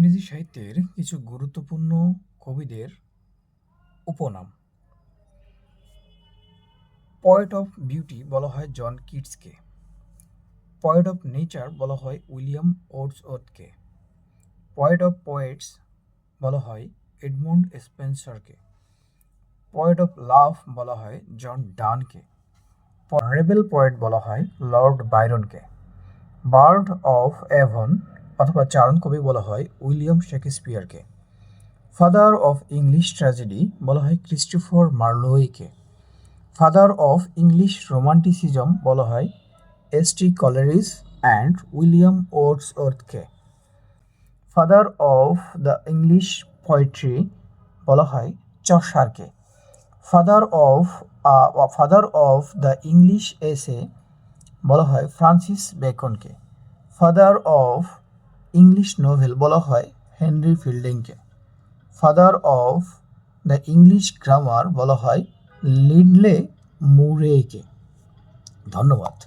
ইংরেজি সাহিত্যের কিছু গুরুত্বপূর্ণ কবিদের উপনাম। পয়েট অফ বিউটি বলা হয় জন কিটসকে। পয়েট অফ নেচার বলা হয় উইলিয়াম ওর্ডসওয়ার্থকে। পয়েট অফ পোয়েটস বলা হয় এডমন্ড স্পেন্সারকে। পয়েট অফ লাভ বলা হয় জন ডানকে। রেবেল পয়েট বলা হয় লর্ড বাইরনকে। বার্ড অফ এভন অথবা চারণ কবি বলা হয় উইলিয়াম শেক্সপিয়ারকে। ফাদার অফ ইংলিশ ট্র্যাজেডি বলা হয় ক্রিস্টোফার মার্লোইকে। ফাদার অফ ইংলিশ রোমান্টিসিজম বলা হয় এস.টি. কলেরিজ অ্যান্ড উইলিয়াম ওর্ডসওয়ার্থকে। Father of the English poetry বলা হয় চসারকে। Father of the English essay বলা হয় ফ্রান্সিস বেকনকে। ফাদার অফ ইংলিশ নোভেল বলা হয় হেনরি ফিল্ডিংকে। Father of the English grammar বলা হয় লিডলে মুরেকে। ধন্যবাদ।